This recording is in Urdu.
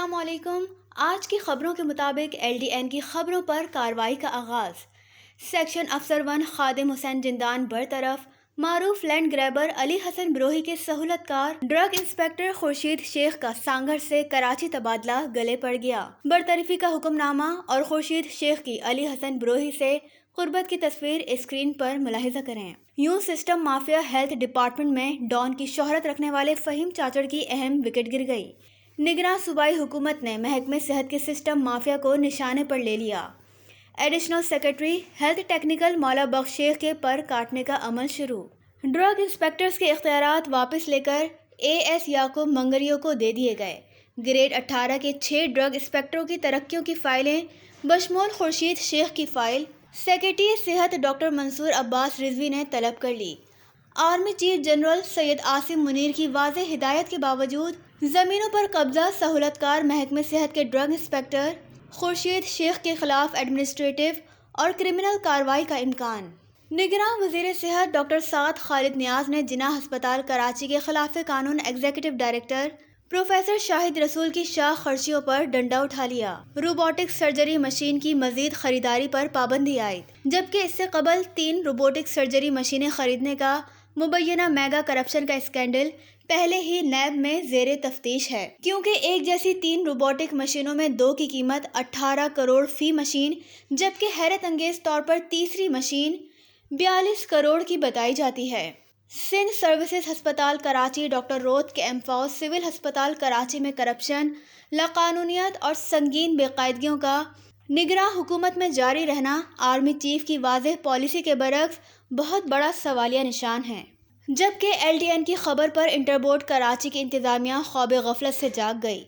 السلام علیکم۔ آج کی خبروں کے مطابق LDN کی خبروں پر کارروائی کا آغاز۔ سیکشن افسر 1 خادم حسین جندان برطرف۔ معروف لینڈ گریبر علی حسن بروہی کے سہولت کار ڈرگ انسپکٹر خورشید شیخ کا سانگھڑ سے کراچی تبادلہ گلے پڑ گیا۔ برطرفی کا حکم نامہ اور خورشید شیخ کی علی حسن بروہی سے قربت کی تصویر اسکرین پر ملاحظہ کریں۔ یوں سسٹم مافیا ہیلتھ ڈپارٹمنٹ میں ڈان کی شہرت رکھنے والے فہیم چاچڑ کی اہم وکٹ گر گئی۔ نگراں صوبائی حکومت نے محکمہ صحت کے سسٹم مافیا کو نشانے پر لے لیا۔ ایڈیشنل سیکرٹری ہیلتھ ٹیکنیکل مولا بخش شیخ کے پر کاٹنے کا عمل شروع۔ ڈرگ انسپکٹرز کے اختیارات واپس لے کر AS یعقوب منگریو کو دے دیے گئے۔ گریڈ 18 کے 6 ڈرگ انسپکٹروں کی ترقیوں کی فائلیں بشمول خورشید شیخ کی فائل سیکرٹری صحت ڈاکٹر منصور عباس رضوی نے طلب کر لی۔ Army chief general Syed Asim Munir کی واضح ہدایت کے باوجود زمینوں پر قبضہ سہولت کار محکمہ صحت کے ڈرگ انسپکٹر خورشید شیخ کے خلاف ایڈمنسٹریٹو اور کرمنل کارروائی کا امکان۔ نگراں وزیر صحت ڈاکٹر سعد خالد نیاز نے جناح ہسپتال کراچی کے خلاف قانون ایگزیکٹو ڈائریکٹر پروفیسر شاہد رسول کی شاخ خرچیوں پر ڈنڈا اٹھا لیا۔ روبوٹک سرجری مشین کی مزید خریداری پر پابندی عائد، جبکہ اس سے قبل 3 روبوٹک سرجری مشینیں خریدنے کا مبینہ میگا کرپشن کا اسکینڈل پہلے ہی نیب میں زیر تفتیش ہے، کیونکہ ایک جیسی 3 روبوٹک مشینوں میں 2 کی قیمت 18 کروڑ فی مشین، جبکہ حیرت انگیز طور پر تیسری مشین 42 کروڑ کی بتائی جاتی ہے۔ سندھ سروسز ہسپتال کراچی ڈاکٹر روت کے ایمفاؤز سول ہسپتال کراچی میں کرپشن، لاقانونیت اور سنگین بے قاعدگیوں کا نگراں حکومت میں جاری رہنا آرمی چیف کی واضح پالیسی کے برعکس بہت بڑا سوالیہ نشان ہے۔ جبکہ LDN کی خبر پر انٹر بورڈ کراچی کی انتظامیہ خواب غفلت سے جاگ گئی۔